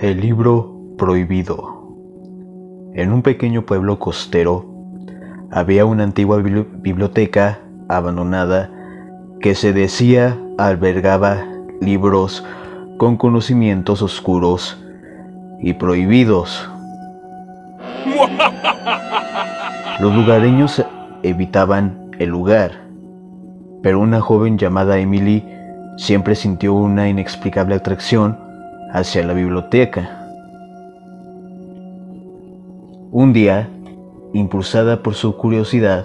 El libro prohibido. En un pequeño pueblo costero había una antigua biblioteca abandonada que se decía albergaba libros con conocimientos oscuros y prohibidos. Los lugareños evitaban el lugar, pero una joven llamada Emily siempre sintió una inexplicable atracción hacia la biblioteca. Un día, impulsada por su curiosidad,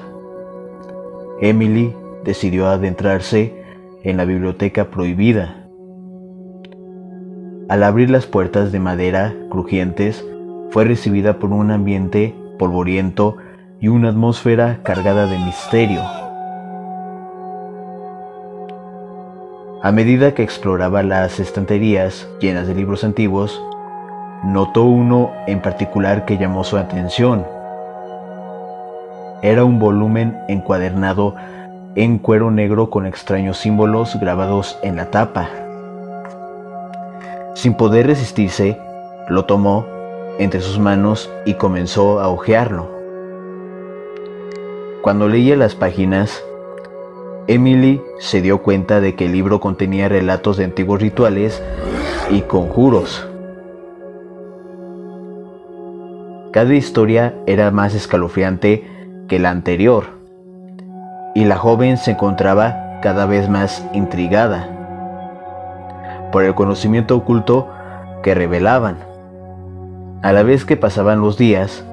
Emily decidió adentrarse en la biblioteca prohibida. Al abrir las puertas de madera crujientes, fue recibida por un ambiente polvoriento y una atmósfera cargada de misterio. A medida que exploraba las estanterías llenas de libros antiguos, notó uno en particular que llamó su atención. Era un volumen encuadernado en cuero negro con extraños símbolos grabados en la tapa. Sin poder resistirse, lo tomó entre sus manos y comenzó a hojearlo. Cuando leía las páginas, Emily se dio cuenta de que el libro contenía relatos de antiguos rituales y conjuros. Cada historia era más escalofriante que la anterior, y la joven se encontraba cada vez más intrigada por el conocimiento oculto que revelaban. A la vez que pasaban los días,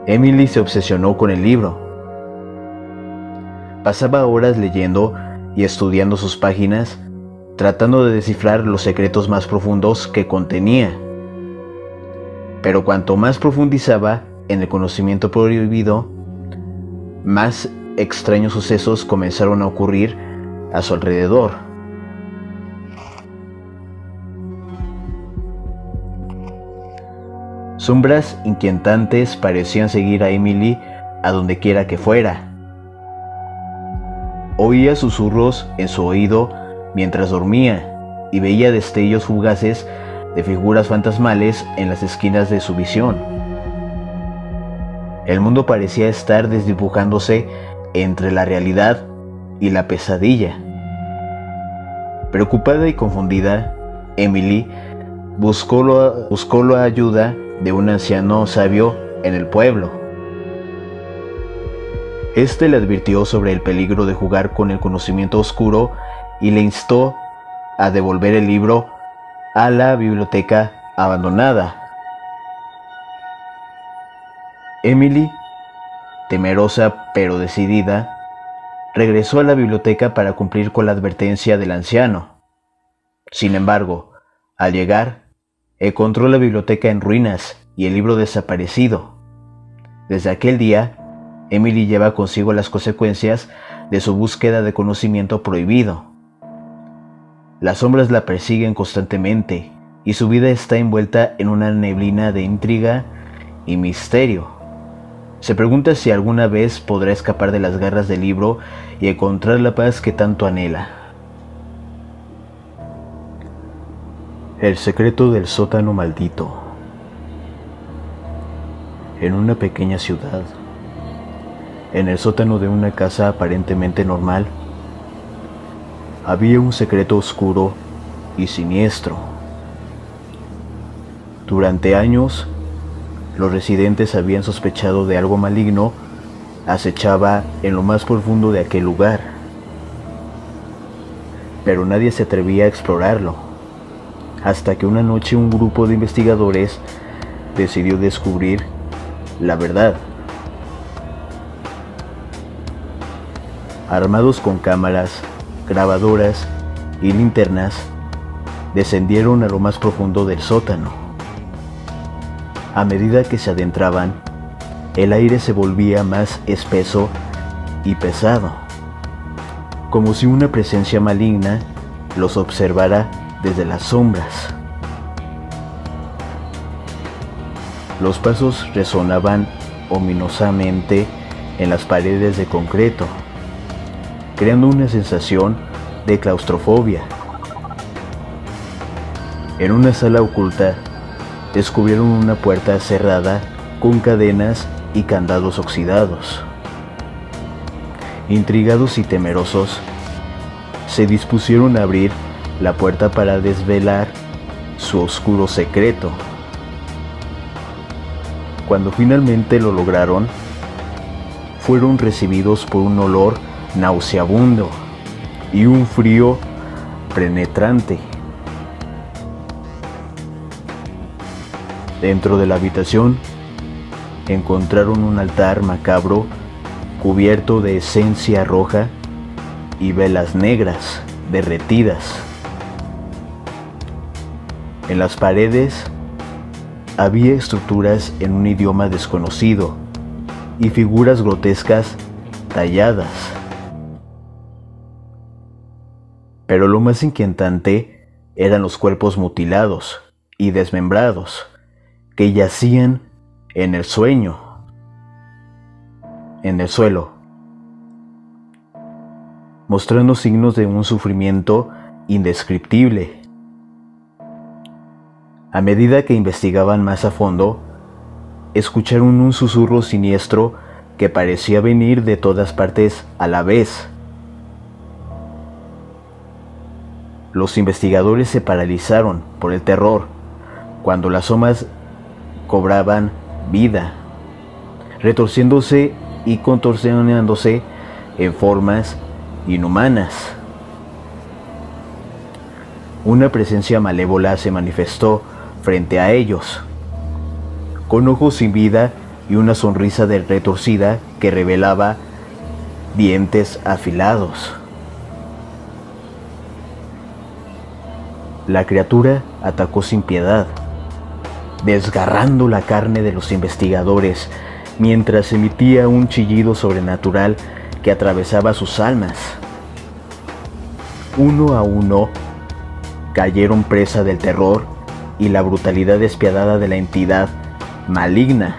Emily se obsesionó con el libro. Pasaba horas leyendo y estudiando sus páginas, tratando de descifrar los secretos más profundos que contenía. Pero cuanto más profundizaba en el conocimiento prohibido, más extraños sucesos comenzaron a ocurrir a su alrededor. Sombras inquietantes parecían seguir a Emily a donde quiera que fuera. Oía susurros en su oído mientras dormía y veía destellos fugaces de figuras fantasmales en las esquinas de su visión. El mundo parecía estar desdibujándose entre la realidad y la pesadilla. Preocupada y confundida, Emily buscó la ayuda de un anciano sabio en el pueblo. Este le advirtió sobre el peligro de jugar con el conocimiento oscuro y le instó a devolver el libro a la biblioteca abandonada. Emily, temerosa pero decidida, regresó a la biblioteca para cumplir con la advertencia del anciano. Sin embargo, al llegar, encontró la biblioteca en ruinas y el libro desaparecido. Desde aquel día, Emily lleva consigo las consecuencias de su búsqueda de conocimiento prohibido. Las sombras la persiguen constantemente y su vida está envuelta en una neblina de intriga y misterio. Se pregunta si alguna vez podrá escapar de las garras del libro y encontrar la paz que tanto anhela. El secreto del sótano maldito. En una pequeña ciudad, en el sótano de una casa aparentemente normal, había un secreto oscuro y siniestro. Durante años, los residentes habían sospechado de algo maligno acechaba en lo más profundo de aquel lugar, pero nadie se atrevía a explorarlo, hasta que una noche un grupo de investigadores decidió descubrir la verdad. Armados con cámaras, grabadoras y linternas, descendieron a lo más profundo del sótano. A medida que se adentraban, el aire se volvía más espeso y pesado, como si una presencia maligna los observara desde las sombras. Los pasos resonaban ominosamente en las paredes de concreto, creando una sensación de claustrofobia. En una sala oculta descubrieron una puerta cerrada con cadenas y candados oxidados. Intrigados y temerosos, se dispusieron a abrir la puerta para desvelar su oscuro secreto. Cuando finalmente lo lograron, fueron recibidos por un olor nauseabundo y un frío penetrante. Dentro de la habitación encontraron un altar macabro cubierto de esencia roja y velas negras derretidas. En las paredes había estructuras en un idioma desconocido y figuras grotescas talladas. Pero lo más inquietante eran los cuerpos mutilados y desmembrados que yacían en el suelo, mostrando signos de un sufrimiento indescriptible. A medida que investigaban más a fondo, escucharon un susurro siniestro que parecía venir de todas partes a la vez. Los investigadores se paralizaron por el terror cuando las sombras cobraban vida, retorciéndose y contorsionándose en formas inhumanas. Una presencia malévola se manifestó frente a ellos, con ojos sin vida y una sonrisa retorcida que revelaba dientes afilados. La criatura atacó sin piedad, desgarrando la carne de los investigadores mientras emitía un chillido sobrenatural que atravesaba sus almas. Uno a uno cayeron presa del terror y la brutalidad despiadada de la entidad maligna.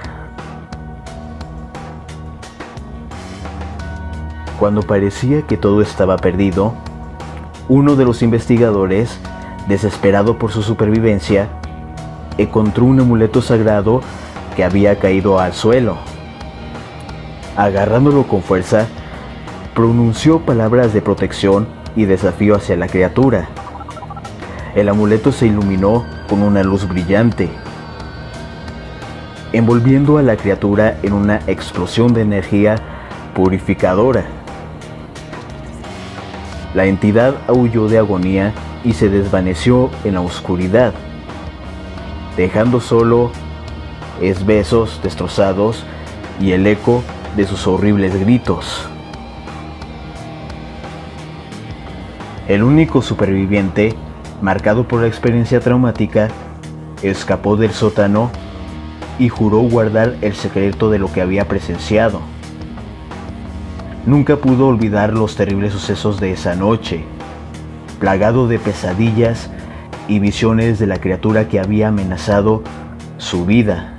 Cuando parecía que todo estaba perdido, uno de los investigadores, desesperado por su supervivencia, encontró un amuleto sagrado que había caído al suelo. Agarrándolo con fuerza, pronunció palabras de protección y desafío hacia la criatura. El amuleto se iluminó con una luz brillante, envolviendo a la criatura en una explosión de energía purificadora. La entidad aulló de agonía y se desvaneció en la oscuridad, dejando solo esbozos destrozados y el eco de sus horribles gritos. El único superviviente, marcado por la experiencia traumática, escapó del sótano y juró guardar el secreto de lo que había presenciado. Nunca pudo olvidar los terribles sucesos de esa noche, plagado de pesadillas y visiones de la criatura que había amenazado su vida.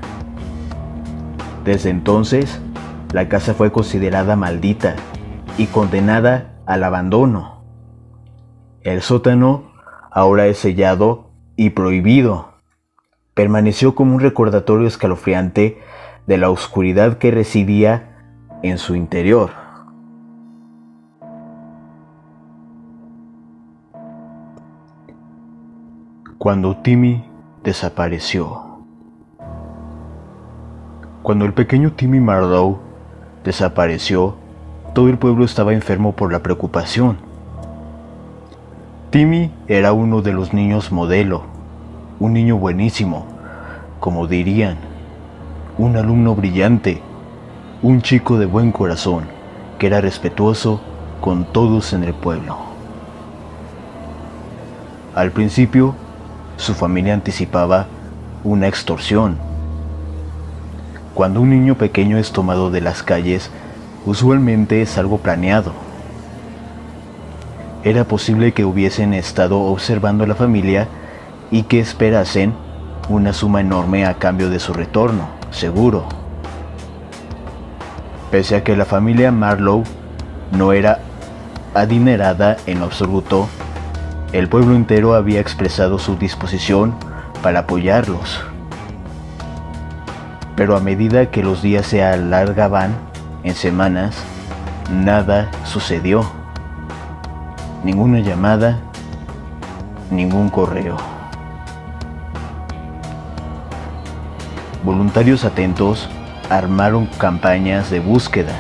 Desde entonces, la casa fue considerada maldita y condenada al abandono. El sótano, ahora es sellado y prohibido, permaneció como un recordatorio escalofriante de la oscuridad que residía en su interior. Cuando Timmy desapareció. Cuando el pequeño Timmy Marlowe desapareció, todo el pueblo estaba enfermo por la preocupación. Timmy era uno de los niños modelo, un niño buenísimo, como dirían, un alumno brillante, un chico de buen corazón, que era respetuoso con todos en el pueblo. Al principio, su familia anticipaba una extorsión. Cuando un niño pequeño es tomado de las calles, usualmente es algo planeado. Era posible que hubiesen estado observando a la familia y que esperasen una suma enorme a cambio de su retorno, seguro. Pese a que la familia Marlowe no era adinerada en lo absoluto, el pueblo entero había expresado su disposición para apoyarlos. Pero a medida que los días se alargaban en semanas, nada sucedió. Ninguna llamada, ningún correo. Voluntarios atentos armaron campañas de búsqueda.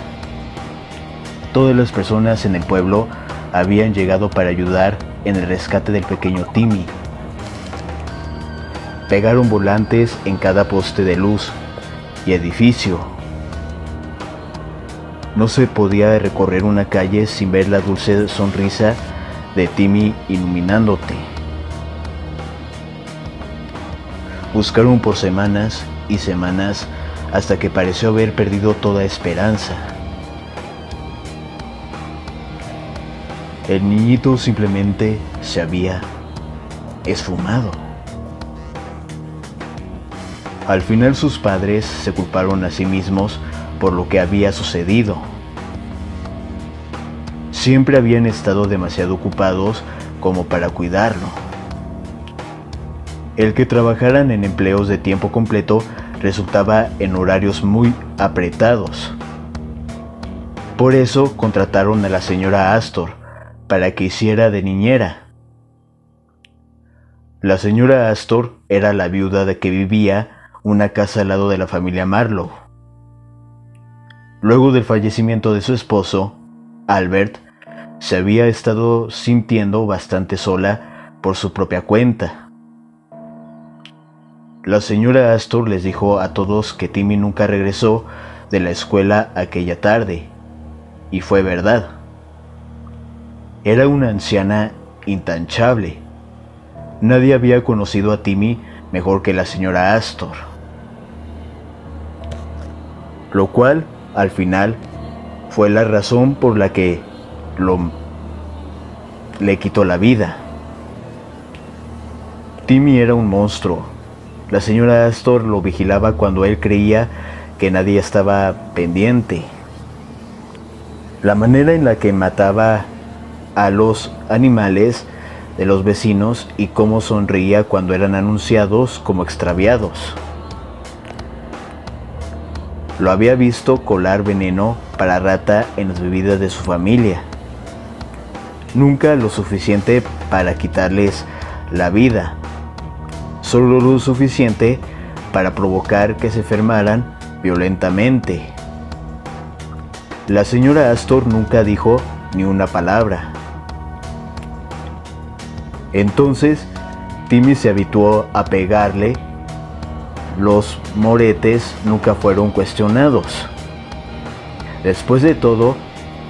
Todas las personas en el pueblo habían llegado para ayudar en el rescate del pequeño Timmy. Pegaron volantes en cada poste de luz y edificio. No se podía recorrer una calle sin ver la dulce sonrisa de Timmy iluminándote. Buscaron por semanas y semanas hasta que pareció haber perdido toda esperanza. El niñito simplemente se había esfumado. Al final sus padres se culparon a sí mismos por lo que había sucedido. Siempre habían estado demasiado ocupados como para cuidarlo. El que trabajaran en empleos de tiempo completo resultaba en horarios muy apretados. Por eso contrataron a la señora Astor para que hiciera de niñera. La señora Astor era la viuda de que vivía una casa al lado de la familia Marlowe. Luego del fallecimiento de su esposo, Albert se había estado sintiendo bastante sola por su propia cuenta. La señora Astor les dijo a todos que Timmy nunca regresó de la escuela aquella tarde, y fue verdad. Era una anciana intachable. Nadie había conocido a Timmy mejor que la señora Astor, lo cual, al final, fue la razón por la que le quitó la vida. Timmy era un monstruo. La señora Astor lo vigilaba cuando él creía que nadie estaba pendiente. La manera en la que mataba a los animales de los vecinos y cómo sonreía cuando eran anunciados como extraviados. Lo había visto colar veneno para rata en las bebidas de su familia. Nunca lo suficiente para quitarles la vida, solo lo suficiente para provocar que se enfermaran violentamente. La señora Astor nunca dijo ni una palabra. Entonces, Timmy se habituó a pegarle. Los moretes nunca fueron cuestionados. Después de todo,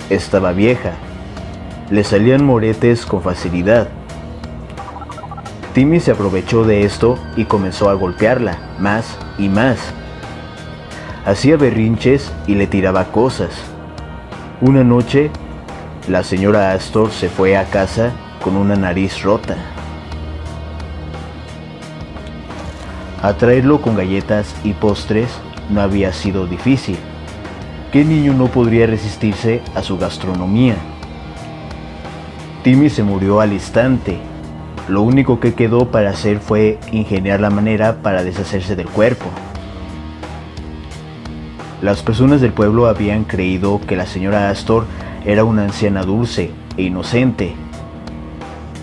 estaba vieja. Le salían moretes con facilidad. Timmy se aprovechó de esto y comenzó a golpearla más y más. Hacía berrinches y le tiraba cosas. Una noche, la señora Astor se fue a casa con una nariz rota. Atraerlo con galletas y postres no había sido difícil. ¿Qué niño no podría resistirse a su gastronomía? Timmy se murió al instante. Lo único que quedó para hacer fue ingeniar la manera para deshacerse del cuerpo. Las personas del pueblo habían creído que la señora Astor era una anciana dulce e inocente.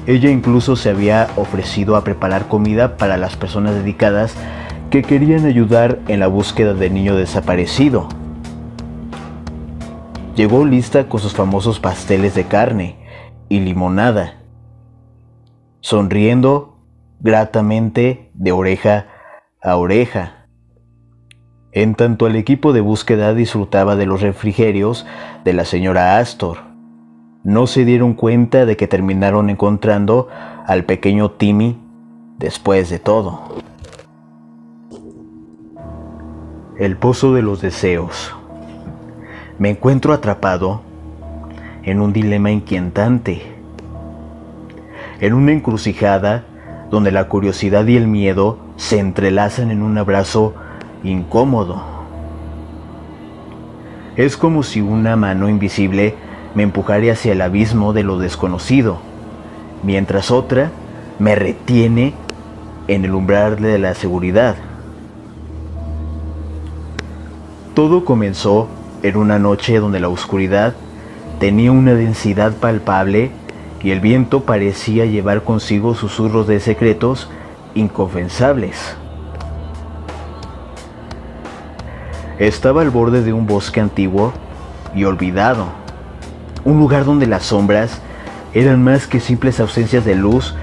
Ella incluso se había ofrecido a preparar comida para las personas dedicadas que querían ayudar en la búsqueda del niño desaparecido. Llegó lista con sus famosos pasteles de carne y limonada, sonriendo gratamente de oreja a oreja. En tanto el equipo de búsqueda disfrutaba de los refrigerios de la señora Astor, no se dieron cuenta de que terminaron encontrando al pequeño Timmy después de todo. El pozo de los deseos. Me encuentro atrapado en un dilema inquietante, en una encrucijada donde la curiosidad y el miedo se entrelazan en un abrazo incómodo. Es como si una mano invisible me empujara hacia el abismo de lo desconocido, mientras otra me retiene en el umbral de la seguridad. Todo comenzó en una noche donde la oscuridad tenía una densidad palpable y el viento parecía llevar consigo susurros de secretos inconfesables. Estaba al borde de un bosque antiguo y olvidado, un lugar donde las sombras eran más que simples ausencias de luz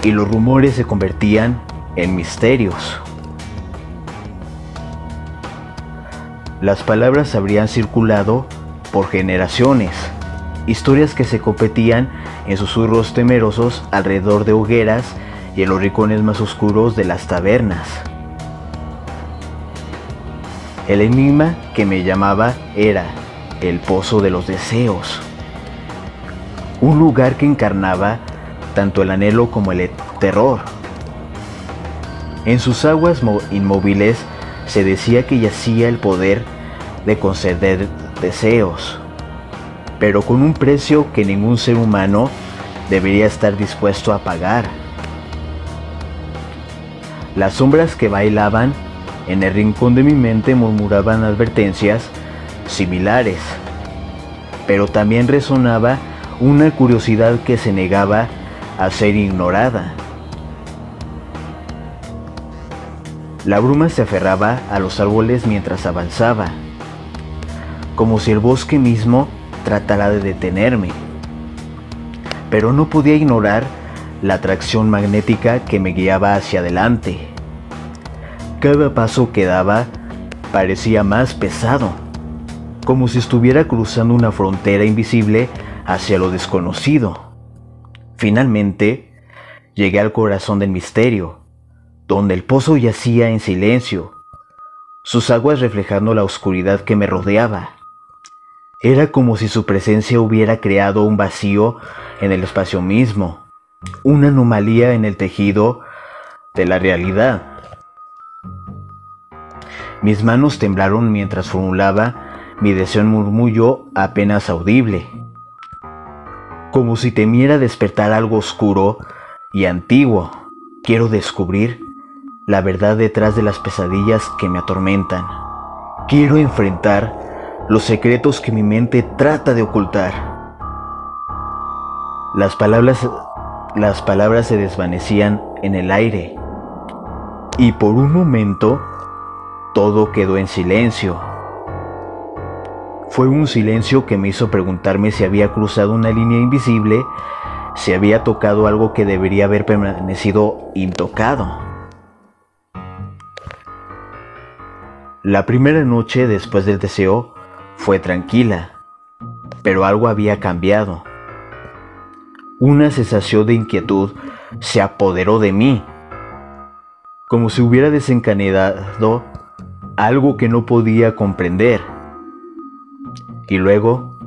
y los rumores se convertían en misterios. Las palabras habrían circulado por generaciones, historias que se competían en susurros temerosos alrededor de hogueras y en los rincones más oscuros de las tabernas. El enigma que me llamaba era el Pozo de los Deseos, un lugar que encarnaba tanto el anhelo como el terror. En sus aguas inmóviles se decía que yacía el poder de conceder deseos, pero con un precio que ningún ser humano debería estar dispuesto a pagar. Las sombras que bailaban en el rincón de mi mente murmuraban advertencias similares, pero también resonaba una curiosidad que se negaba a ser ignorada. La bruma se aferraba a los árboles mientras avanzaba, como si el bosque mismo tratara de detenerme, pero no podía ignorar la atracción magnética que me guiaba hacia adelante. Cada paso que daba parecía más pesado, como si estuviera cruzando una frontera invisible hacia lo desconocido. Finalmente, llegué al corazón del misterio, donde el pozo yacía en silencio, sus aguas reflejando la oscuridad que me rodeaba. Era como si su presencia hubiera creado un vacío en el espacio mismo, una anomalía en el tejido de la realidad. Mis manos temblaron mientras formulaba mi deseo en murmullo apenas audible, como si temiera despertar algo oscuro y antiguo. Quiero descubrir la verdad detrás de las pesadillas que me atormentan. Quiero enfrentar los secretos que mi mente trata de ocultar. Las palabras se desvanecían en el aire y por un momento todo quedó en silencio. Fue un silencio que me hizo preguntarme si había cruzado una línea invisible, si había tocado algo que debería haber permanecido intocado. La primera noche después del deseo fue tranquila, pero algo había cambiado. Una sensación de inquietud se apoderó de mí, como si hubiera desencadenado algo que no podía comprender. Y luego,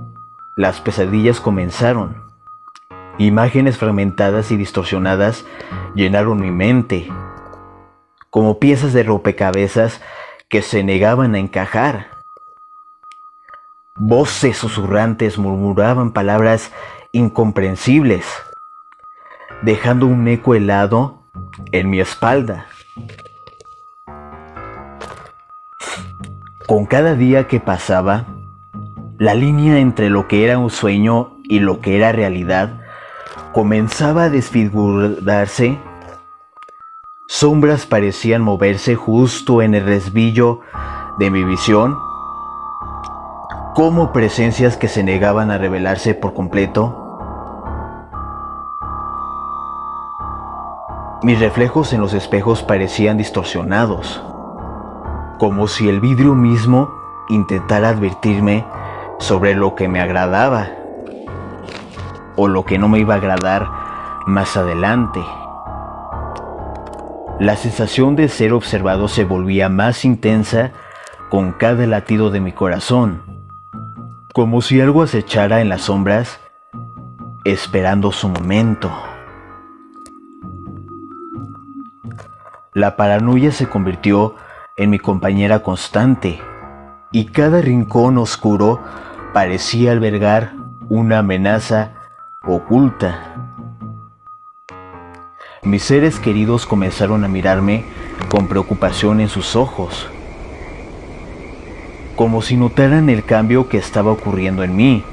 las pesadillas comenzaron. Imágenes fragmentadas y distorsionadas llenaron mi mente, como piezas de rompecabezas que se negaban a encajar. Voces susurrantes murmuraban palabras incomprensibles, dejando un eco helado en mi espalda. Con cada día que pasaba, la línea entre lo que era un sueño y lo que era realidad comenzaba a desfigurarse. Sombras parecían moverse justo en el resbillo de mi visión, como presencias que se negaban a revelarse por completo. Mis reflejos en los espejos parecían distorsionados, como si el vidrio mismo intentara advertirme sobre lo que me agradaba o lo que no me iba a agradar más adelante. La sensación de ser observado se volvía más intensa con cada latido de mi corazón, como si algo acechara en las sombras, esperando su momento. La paranoia se convirtió en mi compañera constante, y cada rincón oscuro parecía albergar una amenaza oculta. Mis seres queridos comenzaron a mirarme con preocupación en sus ojos. como si notaran el cambio que estaba ocurriendo en mí.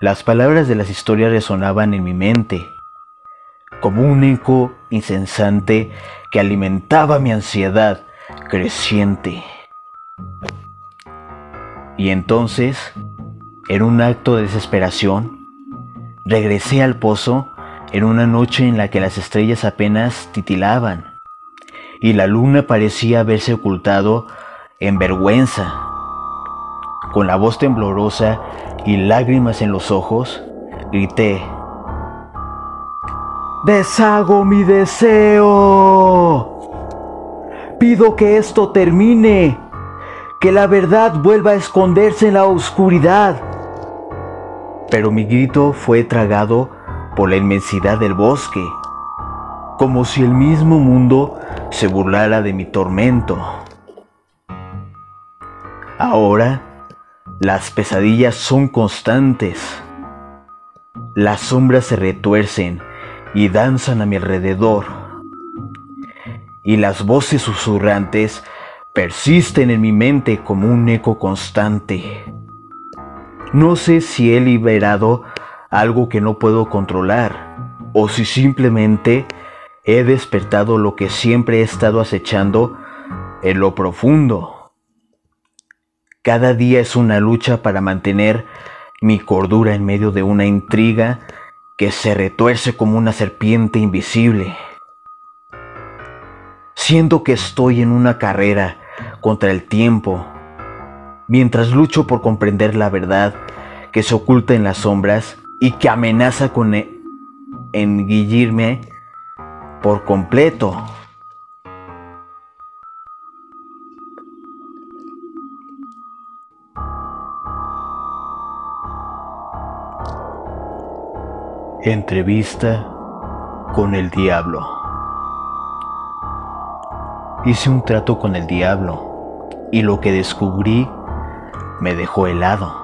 Las palabras de las historias resonaban en mi mente, como un eco incesante que alimentaba mi ansiedad creciente. Y entonces, en un acto de desesperación, regresé al pozo en una noche en la que las estrellas apenas titilaban y la luna parecía haberse ocultado en vergüenza. Con la voz temblorosa y lágrimas en los ojos, grité: ¡Deshago mi deseo! Pido que esto termine, que la verdad vuelva a esconderse en la oscuridad. Pero mi grito fue tragado por la inmensidad del bosque, como si el mismo mundo se burlara de mi tormento. Ahora, las pesadillas son constantes. Las sombras se retuercen y danzan a mi alrededor, y las voces susurrantes persisten en mi mente como un eco constante. No sé si he liberado algo que no puedo controlar, o si simplemente he despertado lo que siempre he estado acechando en lo profundo. Cada día es una lucha para mantener mi cordura en medio de una intriga que se retuerce como una serpiente invisible. Siento que estoy en una carrera contra el tiempo, mientras lucho por comprender la verdad que se oculta en las sombras y que amenaza con engullirme por completo. Entrevista con el diablo. Hice un trato con el diablo y lo que descubrí me dejó helado.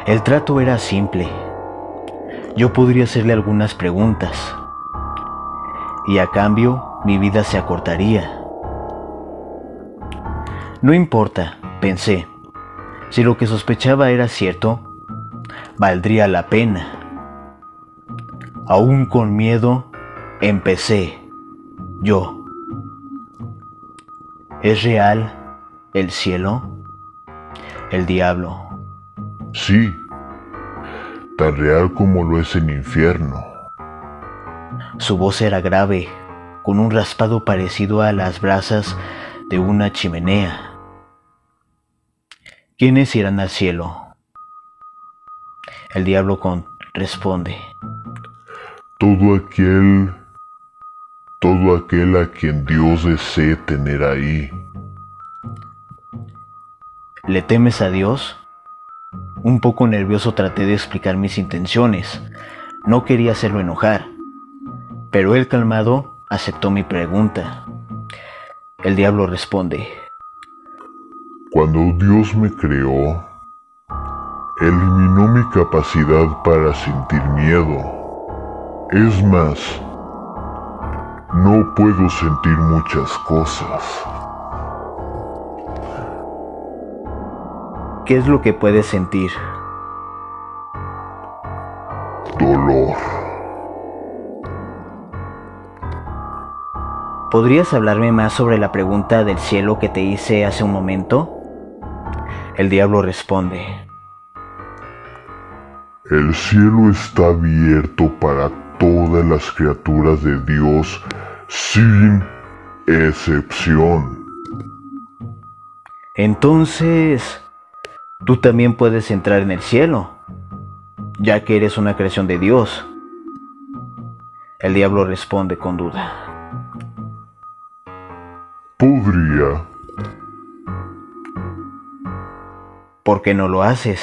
El trato era simple. Yo podría hacerle algunas preguntas y a cambio mi vida se acortaría. No importa, pensé. Si lo que sospechaba era cierto, valdría la pena. Aún con miedo, empecé. Yo. ¿Es real el cielo? El diablo. Sí, tan real como lo es el infierno. Su voz era grave, con un raspado parecido a las brasas de una chimenea. ¿Quiénes irán al cielo? El diablo responde: todo aquel a quien Dios desee tener ahí. ¿Le temes a Dios? Un poco nervioso traté de explicar mis intenciones. No quería hacerlo enojar, pero él, calmado, aceptó mi pregunta. El diablo responde: Cuando Dios me creó, eliminó mi capacidad para sentir miedo. Es más, no puedo sentir muchas cosas. ¿Qué es lo que puedes sentir? Dolor. ¿Podrías hablarme más sobre la pregunta del cielo que te hice hace un momento? El diablo responde: El cielo está abierto para todas las criaturas de Dios, sin excepción. Entonces, tú también puedes entrar en el cielo, ya que eres una creación de Dios. El diablo responde con duda: Podría. ¿Por qué no lo haces?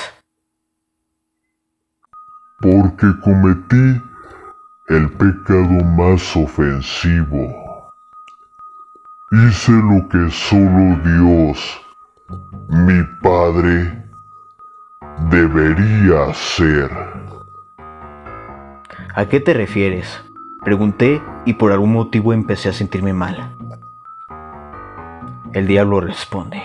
Porque cometí el pecado más ofensivo. Hice lo que solo Dios, mi Padre, debería hacer. ¿A qué te refieres? Pregunté y por algún motivo empecé a sentirme mal. El diablo responde: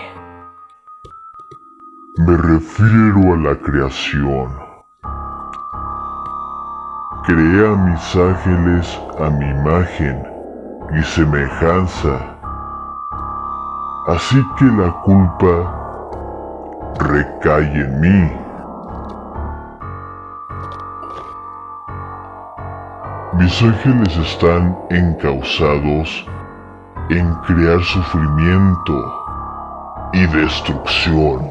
Me refiero a la creación. Creé a mis ángeles a mi imagen y semejanza. Así que la culpa recae en mí. Mis ángeles están encausados en crear sufrimiento y destrucción,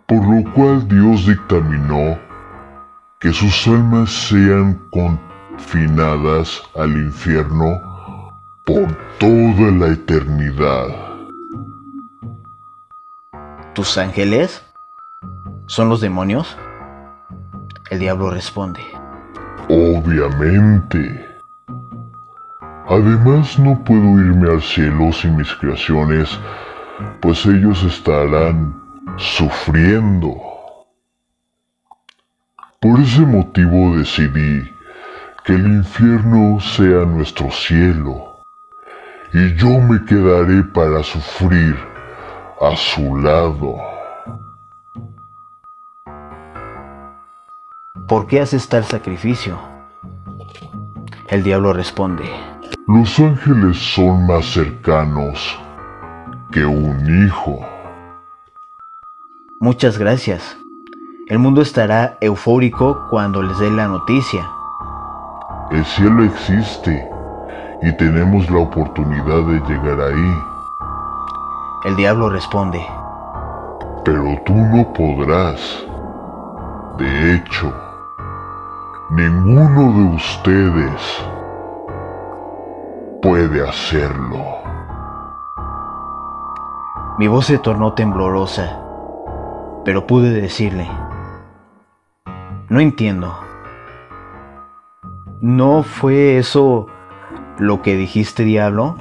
por lo cual Dios dictaminó que sus almas sean confinadas al infierno por toda la eternidad. ¿Tus ángeles son los demonios? El diablo responde: Obviamente. Además, no puedo irme al cielo sin mis creaciones, pues ellos estarán sufriendo. Por ese motivo decidí que el infierno sea nuestro cielo, y yo me quedaré para sufrir a su lado. ¿Por qué haces tal sacrificio? El diablo responde: Los ángeles son más cercanos que un hijo. Muchas gracias. El mundo estará eufórico cuando les dé la noticia. El cielo existe y tenemos la oportunidad de llegar ahí. El diablo responde: Pero tú no podrás. De hecho, ninguno de ustedes puede hacerlo. Mi voz se tornó temblorosa, pero pude decirle: no entiendo. ¿No fue eso lo que dijiste, diablo?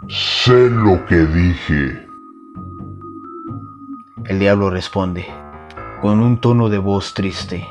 Sé lo que dije. El diablo responde, con un tono de voz triste: